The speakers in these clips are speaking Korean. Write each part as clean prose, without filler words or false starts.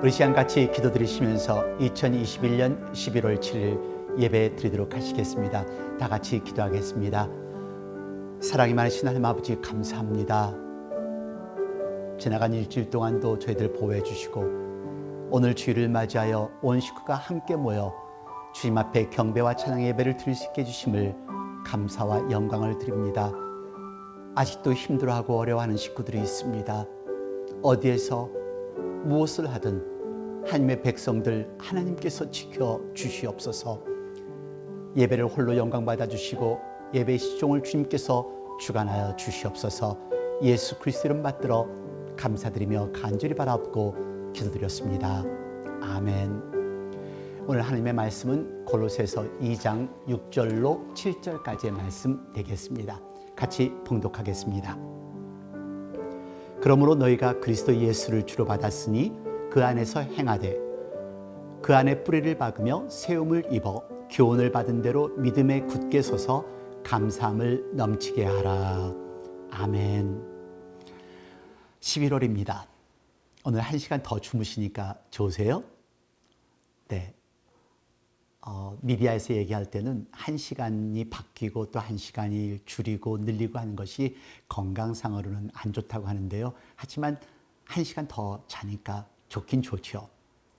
우리 시간 같이 기도 드리시면서 2021년 11월 7일 예배 드리도록 하시겠습니다. 다 같이 기도하겠습니다. 사랑이 많으신 하나님 아버지 감사합니다. 지나간 일주일 동안도 저희들 보호해 주시고 오늘 주일을 맞이하여 온 식구가 함께 모여 주님 앞에 경배와 찬양 예배를 드릴 수 있게 해주심을 감사와 영광을 드립니다. 아직도 힘들어하고 어려워하는 식구들이 있습니다. 어디에서 무엇을 하든 하나님의 백성들 하나님께서 지켜주시옵소서. 예배를 홀로 영광 받아주시고 예배의 시종을 주님께서 주관하여 주시옵소서. 예수 그리스도 이름 받들어 감사드리며 간절히 바라옵고 기도드렸습니다. 아멘. 오늘 하나님의 말씀은 골로새서 2장 6절로 7절까지의 말씀 되겠습니다. 같이 봉독하겠습니다. 그러므로 너희가 그리스도 예수를 주로 받았으니 그 안에서 행하되 그 안에 뿌리를 박으며 세움을 입어 교훈을 받은 대로 믿음에 굳게 서서 감사함을 넘치게 하라. 아멘. 11월입니다. 오늘 1시간 더 주무시니까 좋으세요? 네. 미디어에서 얘기할 때는 1시간이 바뀌고 또 1시간이 줄이고 늘리고 하는 것이 건강상으로는 안 좋다고 하는데요. 하지만 1시간 더 자니까 좋긴 좋죠.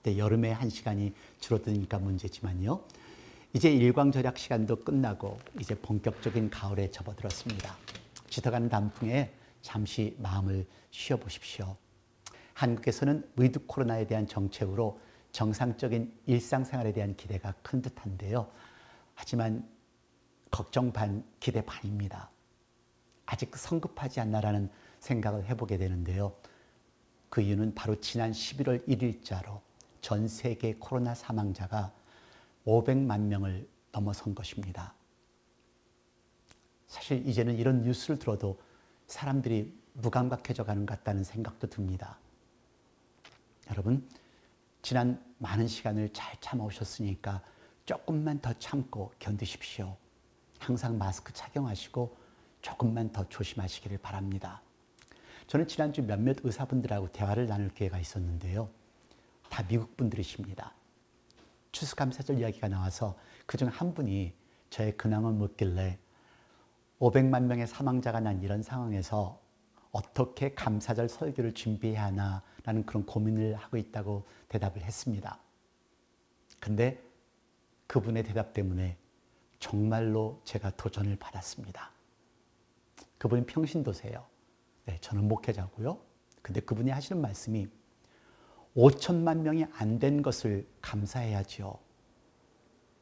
네, 여름에 1시간이 줄어드니까 문제지만요. 이제 일광절약 시간도 끝나고 이제 본격적인 가을에 접어들었습니다. 짙어가는 단풍에 잠시 마음을 쉬어보십시오. 한국에서는 위드 코로나에 대한 정책으로 정상적인 일상생활에 대한 기대가 큰 듯한데요. 하지만 걱정 반, 기대 반입니다. 아직 성급하지 않나라는 생각을 해보게 되는데요. 그 이유는 바로 지난 11월 1일자로 전 세계 코로나 사망자가 500만 명을 넘어선 것입니다. 사실 이제는 이런 뉴스를 들어도 사람들이 무감각해져 가는 것 같다는 생각도 듭니다. 여러분, 지난 많은 시간을 잘 참아오셨으니까 조금만 더 참고 견디십시오. 항상 마스크 착용하시고 조금만 더 조심하시기를 바랍니다. 저는 지난주 몇몇 의사분들하고 대화를 나눌 기회가 있었는데요. 다 미국 분들이십니다. 추수감사절 이야기가 나와서 그중 한 분이 저의 근황을 묻길래 500만 명의 사망자가 난 이런 상황에서 어떻게 감사절 설교를 준비해야 하나라는 그런 고민을 하고 있다고 대답을 했습니다. 근데 그분의 대답 때문에 정말로 제가 도전을 받았습니다. 그분이 평신도세요. 네, 저는 목회자고요. 근데 그분이 하시는 말씀이 5천만 명이 안 된 것을 감사해야지요.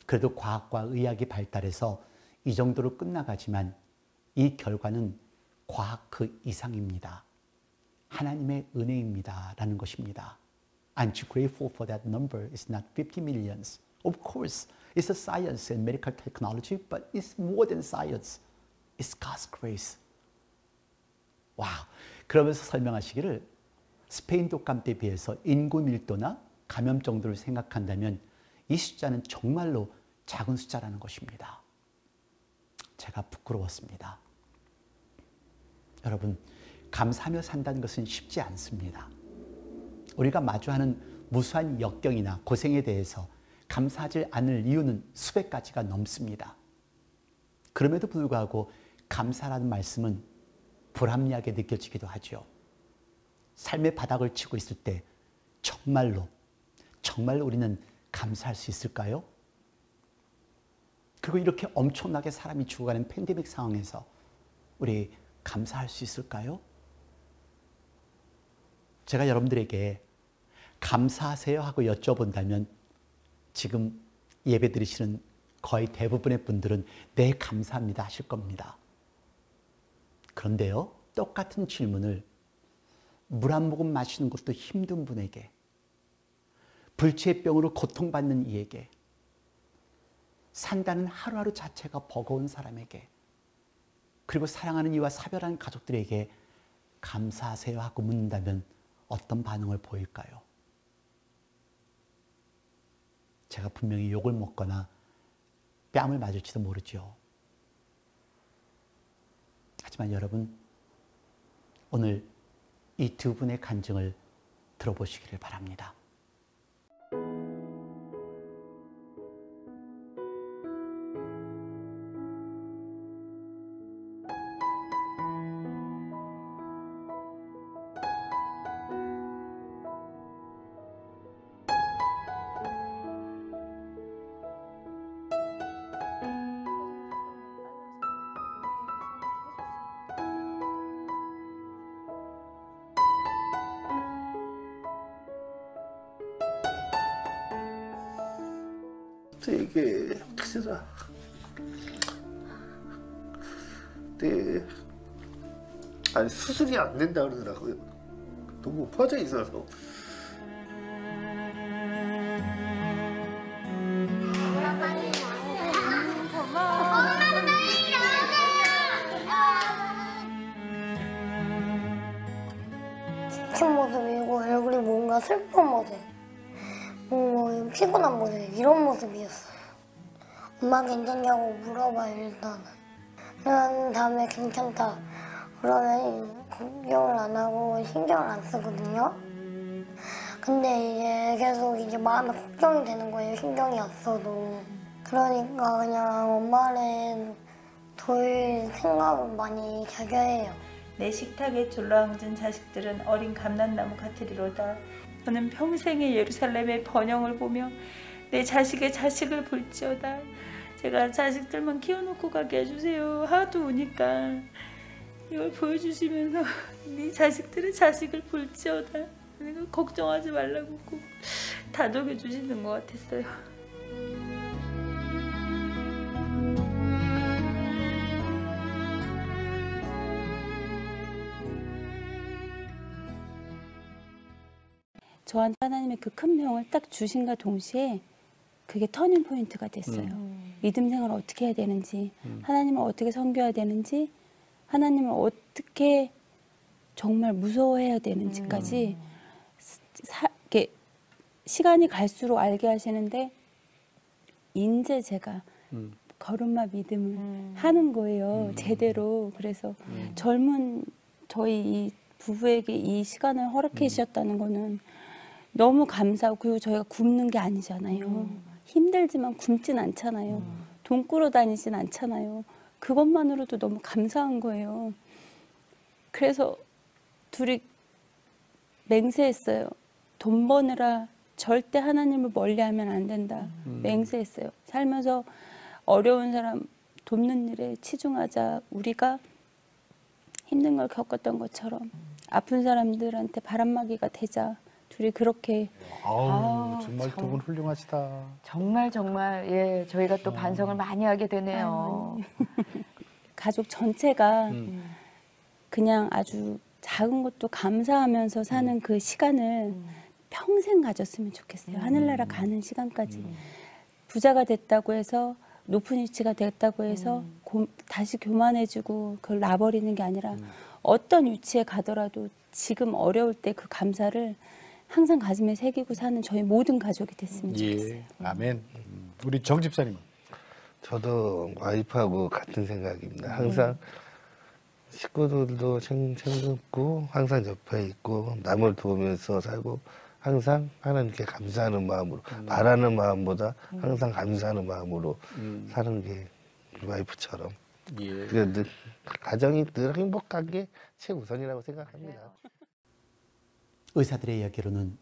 그래도 과학과 의학이 발달해서 이 정도로 끝나가지만 이 결과는 과학 그 이상입니다. 하나님의 은혜입니다. 라는 것입니다. Aren't you grateful for that number? It's not 50 millions. Of course, it's a science and medical technology, but it's more than science. It's God's grace. 와우. 그러면서 설명하시기를 스페인 독감 때 비해서 인구 밀도나 감염 정도를 생각한다면 이 숫자는 정말로 작은 숫자라는 것입니다. 제가 부끄러웠습니다. 여러분, 감사하며 산다는 것은 쉽지 않습니다. 우리가 마주하는 무수한 역경이나 고생에 대해서 감사하지 않을 이유는 수백 가지가 넘습니다. 그럼에도 불구하고 감사라는 말씀은 불합리하게 느껴지기도 하죠. 삶의 바닥을 치고 있을 때 정말로 우리는 감사할 수 있을까요? 그리고 이렇게 엄청나게 사람이 죽어가는 팬데믹 상황에서 우리 감사할 수 있을까요? 제가 여러분들에게 감사하세요 하고 여쭤본다면 지금 예배 드리시는 거의 대부분의 분들은 네, 감사합니다 하실 겁니다. 그런데요, 똑같은 질문을 물 한 모금 마시는 것도 힘든 분에게, 불치의 병으로 고통받는 이에게, 산다는 하루하루 자체가 버거운 사람에게, 그리고 사랑하는 이와 사별한 가족들에게 감사하세요 하고 묻는다면 어떤 반응을 보일까요? 제가 분명히 욕을 먹거나 뺨을 맞을지도 모르죠. 하지만 여러분, 오늘 이 두 분의 간증을 들어보시기를 바랍니다. 이게 어떻게 되나? 네. 아니 수술이 안 된다 그러더라고요. 너무 퍼져 있어서. 지친 모습이고 얼굴이 뭔가 슬픈 모습, 뭐 피곤한 모습 이런 모습이었어요. 엄마 괜찮냐고 물어봐요 일단은. 그런 다음에 괜찮다 그러면 걱정을 안 하고 신경을 안 쓰거든요. 근데 이제 계속 이제 마음에 걱정이 되는 거예요. 신경이 안 써도. 그러니까 그냥 엄마를 돌 생각을 많이 자주 해요. 내 식탁에 둘러앉은 자식들은 어린 감람나무 같으리로다. 저는 평생의 예루살렘의 번영을 보며 내 자식의 자식을 볼지어다. 제가 자식들만 키워놓고 가게 해주세요. 하도 우니까 이걸 보여주시면서 네 자식들의 자식을 볼지어다. 그러니까 걱정하지 말라고 꼭 다독여 주시는 것 같았어요. 저한테 하나님의 그 큰 명을 딱 주신과 동시에 그게 터닝 포인트가 됐어요. 믿음 생활을 어떻게 해야 되는지, 하나님을 어떻게 섬겨야 되는지, 하나님을 어떻게 정말 무서워해야 되는지까지 이렇게 시간이 갈수록 알게 하시는데 이제 제가 걸음마 믿음을 하는 거예요. 제대로. 그래서 젊은 저희 이 부부에게 이 시간을 허락해 주셨다는 거는 너무 감사하고, 그리고 저희가 굶는 게 아니잖아요. 힘들지만 굶진 않잖아요. 돈 꾸러 다니진 않잖아요. 그것만으로도 너무 감사한 거예요. 그래서 둘이 맹세했어요. 돈 버느라 절대 하나님을 멀리하면 안 된다. 맹세했어요. 살면서 어려운 사람 돕는 일에 치중하자. 우리가 힘든 걸 겪었던 것처럼 아픈 사람들한테 바람막이가 되자. 둘이 그렇게. 정말 두 분 훌륭하시다. 정말 예, 저희가 또 반성을 많이 하게 되네요. 가족 전체가 그냥 아주 작은 것도 감사하면서 사는 그 시간을 평생 가졌으면 좋겠어요. 하늘나라 가는 시간까지. 부자가 됐다고 해서, 높은 위치가 됐다고 해서 다시 교만해지고 그걸 놔버리는 게 아니라 어떤 위치에 가더라도 지금 어려울 때 그 감사를 항상 가슴에 새기고 사는 저희 모든 가족이 됐으면 좋겠어요. 예, 아멘. 우리 정 집사님. 저도 와이프하고 같은 생각입니다. 항상 식구들도 챙겼고 항상 옆에 있고 남을 도우면서 살고 항상 하나님께 감사하는 마음으로 바라는 마음보다 항상 감사하는 마음으로 사는 게 와이프처럼. 예. 가정이 늘 행복한 게 최우선이라고 생각합니다. 의사들의 이야기로는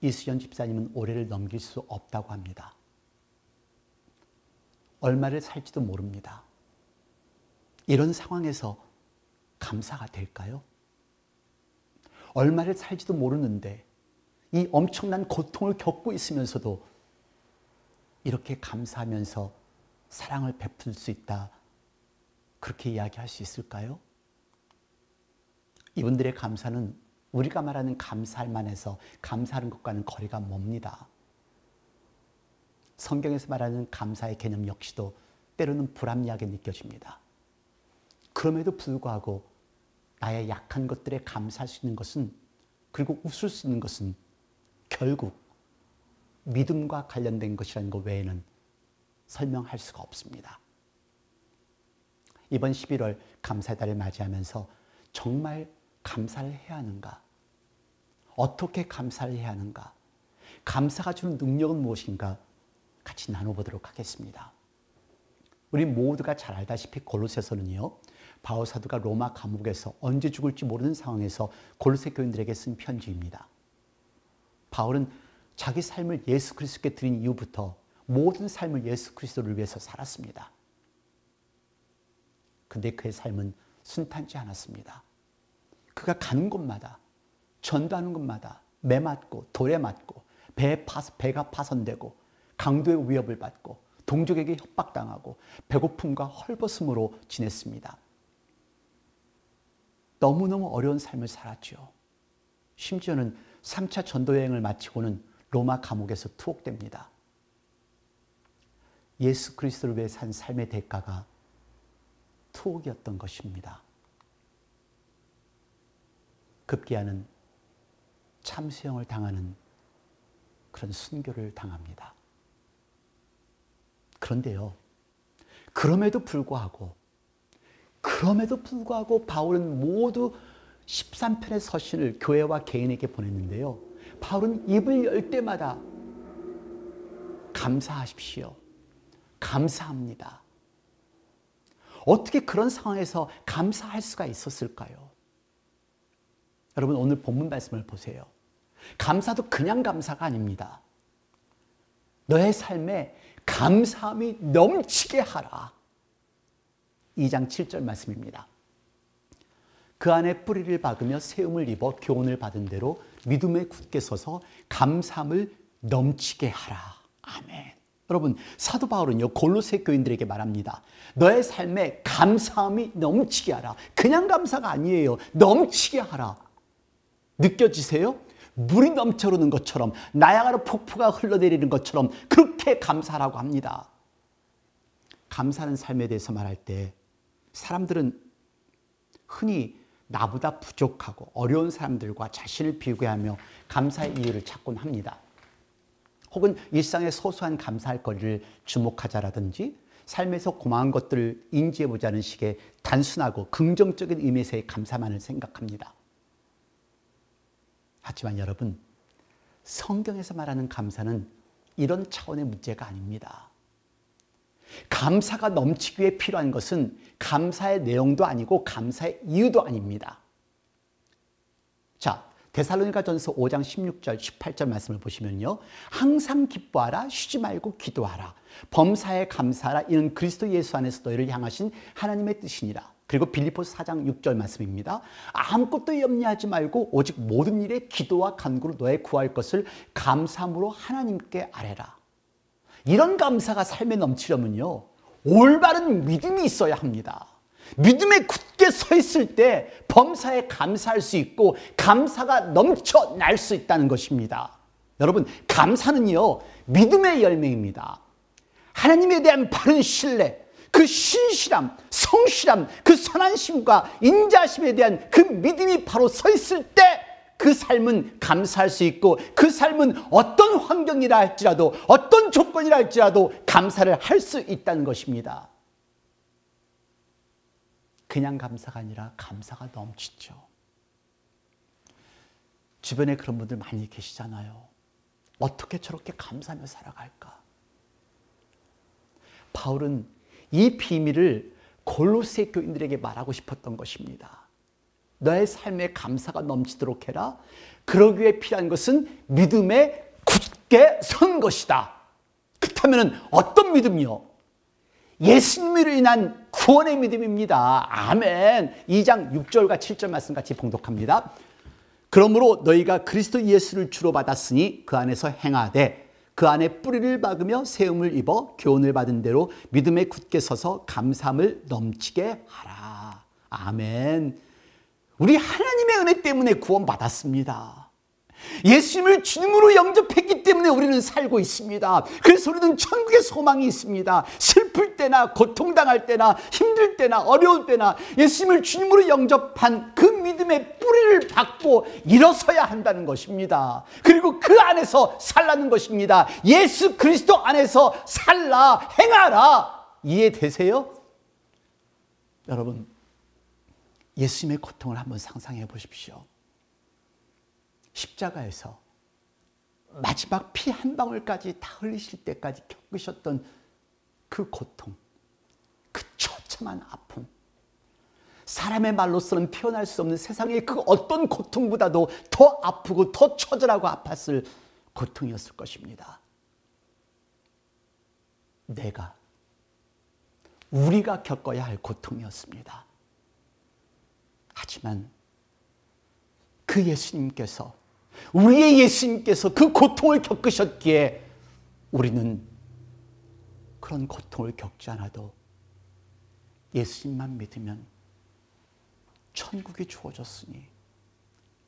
이수연 집사님은 올해를 넘길 수 없다고 합니다. 얼마를 살지도 모릅니다. 이런 상황에서 감사가 될까요? 얼마를 살지도 모르는데 이 엄청난 고통을 겪고 있으면서도 이렇게 감사하면서 사랑을 베풀 수 있다, 그렇게 이야기할 수 있을까요? 이분들의 감사는 우리가 말하는 감사할 만해서 감사하는 것과는 거리가 멉니다. 성경에서 말하는 감사의 개념 역시도 때로는 불합리하게 느껴집니다. 그럼에도 불구하고 나의 약한 것들에 감사할 수 있는 것은, 그리고 웃을 수 있는 것은 결국 믿음과 관련된 것이라는 것 외에는 설명할 수가 없습니다. 이번 11월 감사의 달을 맞이하면서 정말 감사를 해야 하는가? 어떻게 감사를 해야 하는가? 감사가 주는 능력은 무엇인가? 같이 나눠보도록 하겠습니다. 우리 모두가 잘 알다시피 골로새서는요, 바울 사도가 로마 감옥에서 언제 죽을지 모르는 상황에서 골로새 교인들에게 쓴 편지입니다. 바울은 자기 삶을 예수 그리스도께 드린 이후부터 모든 삶을 예수 그리스도를 위해서 살았습니다. 근데 그의 삶은 순탄치 않았습니다. 그가 가는 곳마다, 전도하는 곳마다 매 맞고 돌에 맞고 배가 파손되고 강도의 위협을 받고 동족에게 협박당하고 배고픔과 헐벗음으로 지냈습니다. 너무너무 어려운 삶을 살았죠. 심지어는 3차 전도여행을 마치고는 로마 감옥에서 투옥됩니다. 예수 그리스도를 위해 산 삶의 대가가 투옥이었던 것입니다. 급기야는 참수형을 당하는 그런 순교를 당합니다. 그런데요, 그럼에도 불구하고 바울은 모두 13편의 서신을 교회와 개인에게 보냈는데요. 바울은 입을 열 때마다 감사하십시오. 감사합니다. 어떻게 그런 상황에서 감사할 수가 있었을까요? 여러분, 오늘 본문 말씀을 보세요. 감사도 그냥 감사가 아닙니다. 너의 삶에 감사함이 넘치게 하라. 2장 7절 말씀입니다. 그 안에 뿌리를 박으며 세움을 입어 교훈을 받은 대로 믿음에 굳게 서서 감사함을 넘치게 하라. 아멘. 여러분, 사도 바울은요, 골로새 교인들에게 말합니다. 너의 삶에 감사함이 넘치게 하라. 그냥 감사가 아니에요. 넘치게 하라. 느껴지세요? 물이 넘쳐흐르는 것처럼, 나야가라 폭포가 흘러내리는 것처럼 그렇게 감사하라고 합니다. 감사하는 삶에 대해서 말할 때 사람들은 흔히 나보다 부족하고 어려운 사람들과 자신을 비교하며 감사의 이유를 찾곤 합니다. 혹은 일상의 소소한 감사할 거리를 주목하자라든지 삶에서 고마운 것들을 인지해보자는 식의 단순하고 긍정적인 의미에서의 감사만을 생각합니다. 하지만 여러분, 성경에서 말하는 감사는 이런 차원의 문제가 아닙니다. 감사가 넘치기 위해 필요한 것은 감사의 내용도 아니고 감사의 이유도 아닙니다. 자, 데살로니가전서 5장 16절 18절 말씀을 보시면요, 항상 기뻐하라, 쉬지 말고 기도하라, 범사에 감사하라, 이는 그리스도 예수 안에서 너희를 향하신 하나님의 뜻이니라. 그리고 빌립보서 4장 6절 말씀입니다. 아무것도 염려하지 말고 오직 모든 일에 기도와 간구로 너의 구할 것을 감사함으로 하나님께 아뢰라. 이런 감사가 삶에 넘치려면요, 올바른 믿음이 있어야 합니다. 믿음에 굳게 서 있을 때 범사에 감사할 수 있고 감사가 넘쳐날 수 있다는 것입니다. 여러분, 감사는요, 믿음의 열매입니다. 하나님에 대한 바른 신뢰, 그 신실함, 성실함, 그 선한심과 인자심에 대한 그 믿음이 바로 서 있을 때 그 삶은 감사할 수 있고, 그 삶은 어떤 환경이라 할지라도, 어떤 조건이라 할지라도 감사를 할 수 있다는 것입니다. 그냥 감사가 아니라 감사가 넘치죠. 주변에 그런 분들 많이 계시잖아요. 어떻게 저렇게 감사하며 살아갈까? 바울은 이 비밀을 골로새 교인들에게 말하고 싶었던 것입니다. 너의 삶에 감사가 넘치도록 해라. 그러기 위해 필요한 것은 믿음에 굳게 선 것이다. 그렇다면 어떤 믿음이요? 예수님으로 인한 구원의 믿음입니다. 아멘. 2장 6절과 7절 말씀 같이 봉독합니다. 그러므로 너희가 그리스도 예수를 주로 받았으니 그 안에서 행하되 그 안에 뿌리를 박으며 세움을 입어 교훈을 받은 대로 믿음에 굳게 서서 감사함을 넘치게 하라. 아멘. 우리 하나님의 은혜 때문에 구원받았습니다. 예수님을 주님으로 영접했기 때문에 우리는 살고 있습니다. 그래서 우리는 천국의 소망이 있습니다. 슬플 때나 고통당할 때나 힘들 때나 어려울 때나 예수님을 주님으로 영접한 그 믿음의 뿌리를 받고 일어서야 한다는 것입니다. 그리고 그 안에서 살라는 것입니다. 예수 그리스도 안에서 살라, 행하라. 이해되세요? 여러분, 예수님의 고통을 한번 상상해 보십시오. 십자가에서 마지막 피 한 방울까지 다 흘리실 때까지 겪으셨던 그 고통, 그 처참한 아픔, 사람의 말로서는 표현할 수 없는 세상의 그 어떤 고통보다도 더 아프고 더 처절하고 아팠을 고통이었을 것입니다. 우리가 겪어야 할 고통이었습니다. 하지만 그 예수님께서, 우리의 예수님께서 그 고통을 겪으셨기에 우리는 그런 고통을 겪지 않아도 예수님만 믿으면 천국이 주어졌으니,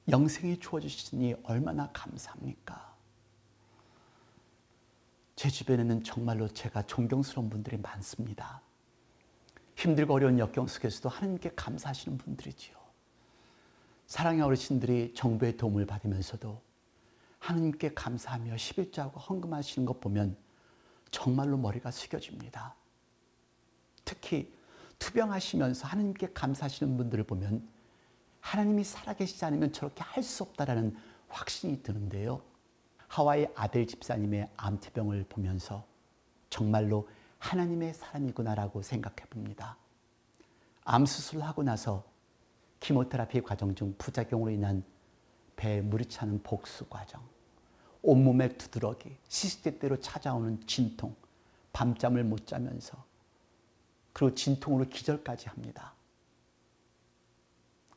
영생이 주어지시니 얼마나 감사합니까? 제 주변에는 정말로 제가 존경스러운 분들이 많습니다. 힘들고 어려운 역경 속에서도 하나님께 감사하시는 분들이지요. 사랑의 어르신들이 정부의 도움을 받으면서도 하나님께 감사하며 11조하고 헌금하시는 것 보면 정말로 머리가 숙여집니다. 특히 투병하시면서 하나님께 감사하시는 분들을 보면 하나님이 살아계시지 않으면 저렇게 할 수 없다라는 확신이 드는데요. 하와이 아델 집사님의 암투병을 보면서 정말로 하나님의 사람이구나라고 생각해 봅니다. 암 수술을 하고 나서 키모테라피 과정 중 부작용으로 인한 배에 물이 차는 복수 과정, 온몸에 두드러기, 시시때때로 찾아오는 진통, 밤잠을 못 자면서 그리고 진통으로 기절까지 합니다.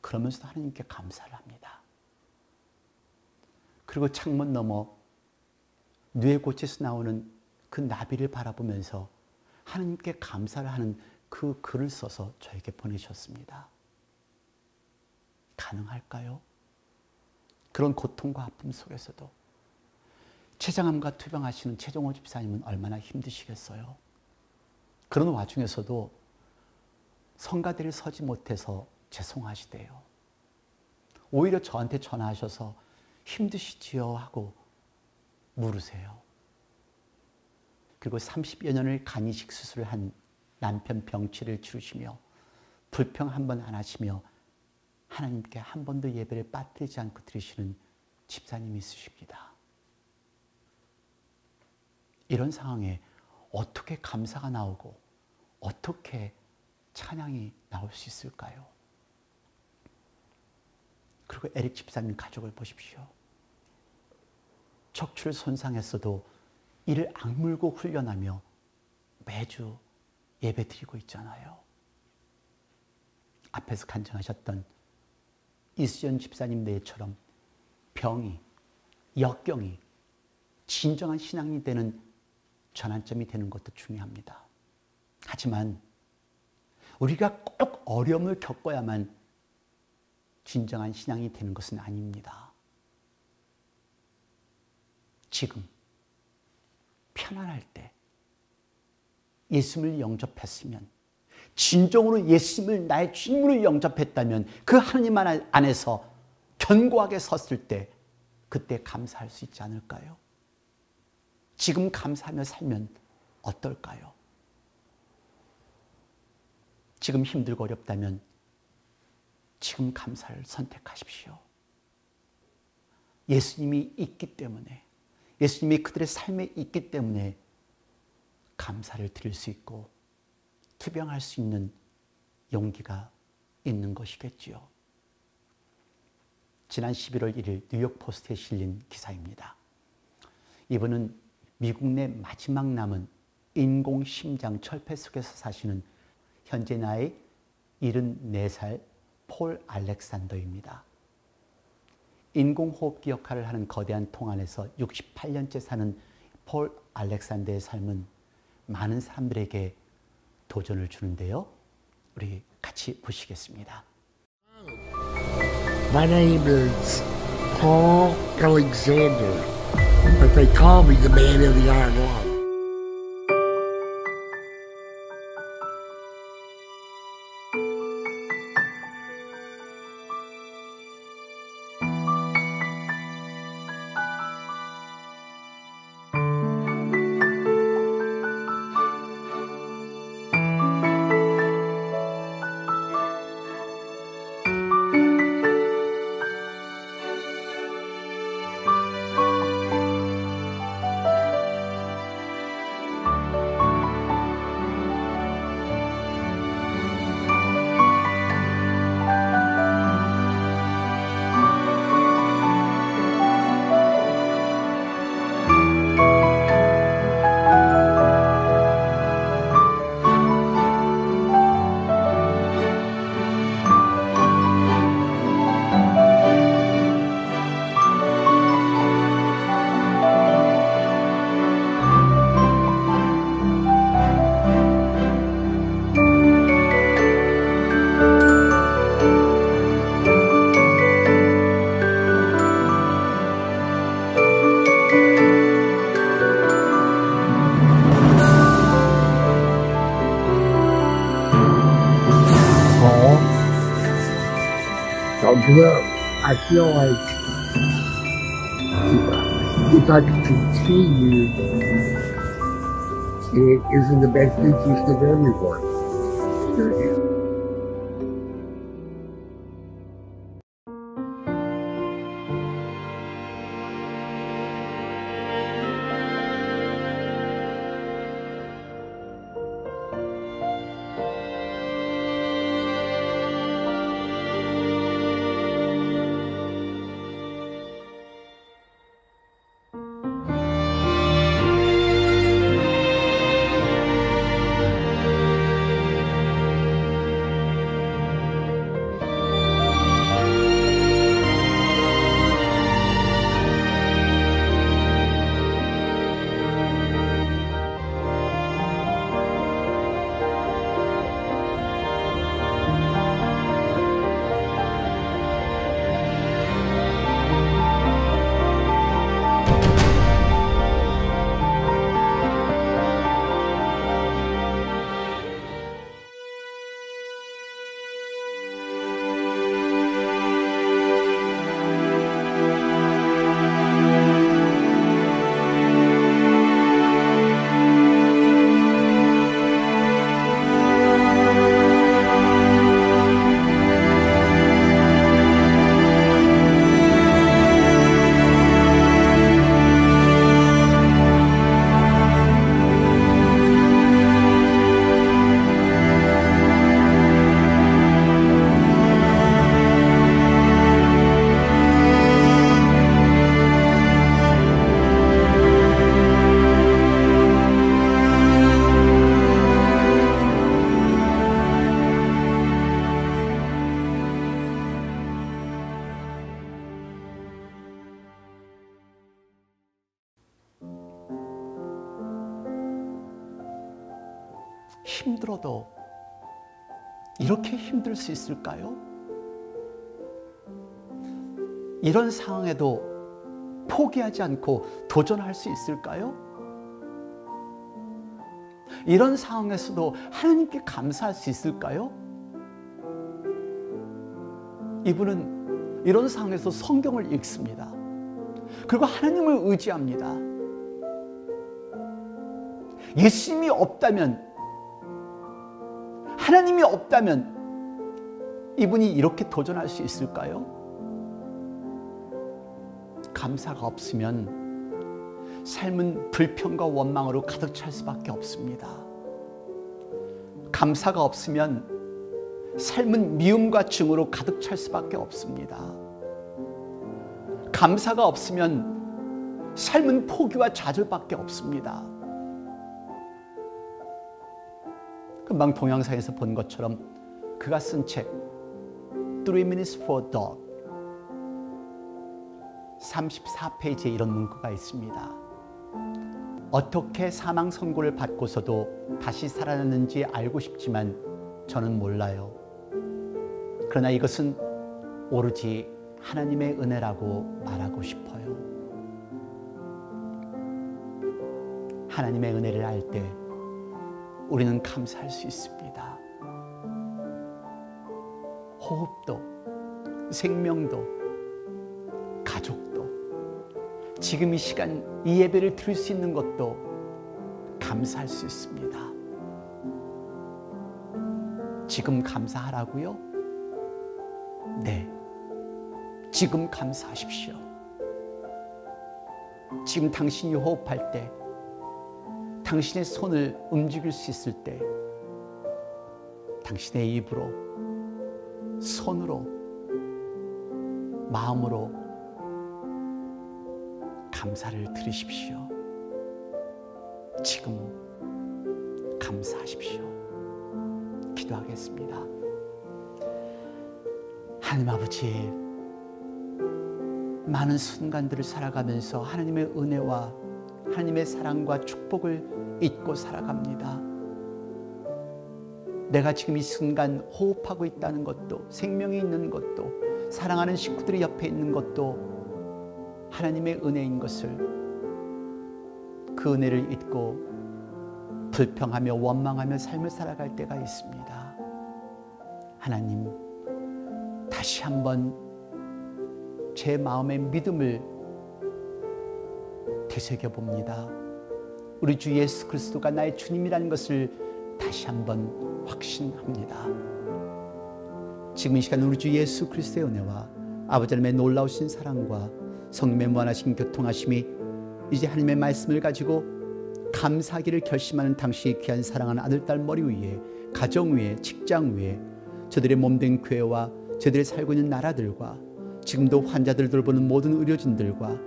그러면서도 하나님께 감사를 합니다. 그리고 창문 너머 뇌 곳에서 나오는 그 나비를 바라보면서 하나님께 감사를 하는 그 글을 써서 저에게 보내셨습니다. 가능할까요? 그런 고통과 아픔 속에서도 췌장암과 투병하시는 최종호 집사님은 얼마나 힘드시겠어요? 그런 와중에서도 성가대를 서지 못해서 죄송하시대요. 오히려 저한테 전화하셔서 힘드시지요? 하고 물으세요. 그리고 30여 년을 간 이식 수술을 한 남편 병치를 치르시며 불평 한 번 안 하시며 하나님께 한 번도 예배를 빠뜨리지 않고 드리시는 집사님이 있으십니다. 이런 상황에 어떻게 감사가 나오고 어떻게 찬양이 나올 수 있을까요? 그리고 에릭 집사님 가족을 보십시오. 척추를 손상했어도 이를 악물고 훈련하며 매주 예배 드리고 있잖아요. 앞에서 간증하셨던 이수연 집사님 내처럼 병이, 역경이 진정한 신앙이 되는 전환점이 되는 것도 중요합니다. 하지만 우리가 꼭 어려움을 겪어야만 진정한 신앙이 되는 것은 아닙니다. 지금 편안할 때 예수님을 영접했으면, 진정으로 예수님을 나의 주님으로 영접했다면 그 하나님 안에서 견고하게 섰을 때 그때 감사할 수 있지 않을까요? 지금 감사하며 살면 어떨까요? 지금 힘들고 어렵다면 지금 감사를 선택하십시오. 예수님이 있기 때문에, 예수님이 그들의 삶에 있기 때문에 감사를 드릴 수 있고 투병할 수 있는 용기가 있는 것이겠지요. 지난 11월 1일 뉴욕 포스트에 실린 기사입니다. 이분은 미국 내 마지막 남은 인공심장 철폐 속에서 사시는 현재 나이 74살 폴 알렉산더입니다. 인공호흡기 역할을 하는 거대한 통 안에서 68년째 사는 폴 알렉산더의 삶은 많은 사람들에게 도전을 주는데요. 우리 같이 보시겠습니다. My name is Paul Alexander, but they call me the man of the iron lung. grow. I feel like if I continue, it is in the best interest of everyone. Period. 힘들어도 이렇게 힘들 수 있을까요? 이런 상황에도 포기하지 않고 도전할 수 있을까요? 이런 상황에서도 하나님께 감사할 수 있을까요? 이분은 이런 상황에서 성경을 읽습니다. 그리고 하나님을 의지합니다. 예수님이 없다면, 하나님이 없다면 이분이 이렇게 도전할 수 있을까요? 감사가 없으면 삶은 불평과 원망으로 가득 찰 수밖에 없습니다. 감사가 없으면 삶은 미움과 증오로 가득 찰 수밖에 없습니다. 감사가 없으면 삶은 포기와 좌절밖에 없습니다. 금방 동영상에서 본 것처럼 그가 쓴 책 3 Minutes for a Dog 34페이지에 이런 문구가 있습니다. 어떻게 사망 선고를 받고서도 다시 살아났는지 알고 싶지만 저는 몰라요. 그러나 이것은 오로지 하나님의 은혜라고 말하고 싶어요. 하나님의 은혜를 알 때 우리는 감사할 수 있습니다. 호흡도, 생명도, 가족도, 지금 이 시간 이 예배를 드릴 수 있는 것도 감사할 수 있습니다. 지금 감사하라고요? 네, 지금 감사하십시오. 지금 당신이 호흡할 때, 당신의 손을 움직일 수 있을 때, 당신의 입으로, 손으로, 마음으로 감사를 드리십시오. 지금 감사하십시오. 기도하겠습니다. 하나님 아버지, 많은 순간들을 살아가면서 하나님의 은혜와 하나님의 사랑과 축복을 잊고 살아갑니다. 내가 지금 이 순간 호흡하고 있다는 것도, 생명이 있는 것도, 사랑하는 식구들이 옆에 있는 것도 하나님의 은혜인 것을, 그 은혜를 잊고 불평하며 원망하며 삶을 살아갈 때가 있습니다. 하나님, 다시 한번 제 마음의 믿음을 되새겨 봅니다. 우리 주 예수 그리스도가 나의 주님이라는 것을 다시 한번 확신합니다. 지금 이 시간 우리 주 예수 그리스도의 은혜와 아버지 하나님의 놀라우신 사랑과 성령의 무한하신 교통하심이 이제 하나님의 말씀을 가지고 감사하기를 결심하는 당신의 귀한 사랑하는 아들, 딸 머리 위에, 가정 위에, 직장 위에, 저들의 몸된 교회와 저들이 살고 있는 나라들과 지금도 환자들 돌보는 모든 의료진들과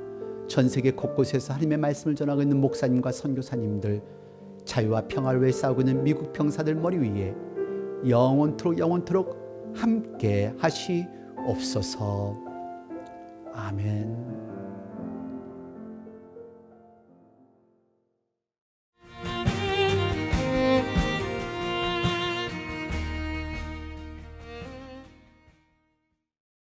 전 세계 곳곳에서 하나님의 말씀을 전하고 있는 목사님과 선교사님들, 자유와 평화를 위해 싸우고 있는 미국 병사들 머리 위에 영원토록 함께 하시옵소서. 아멘.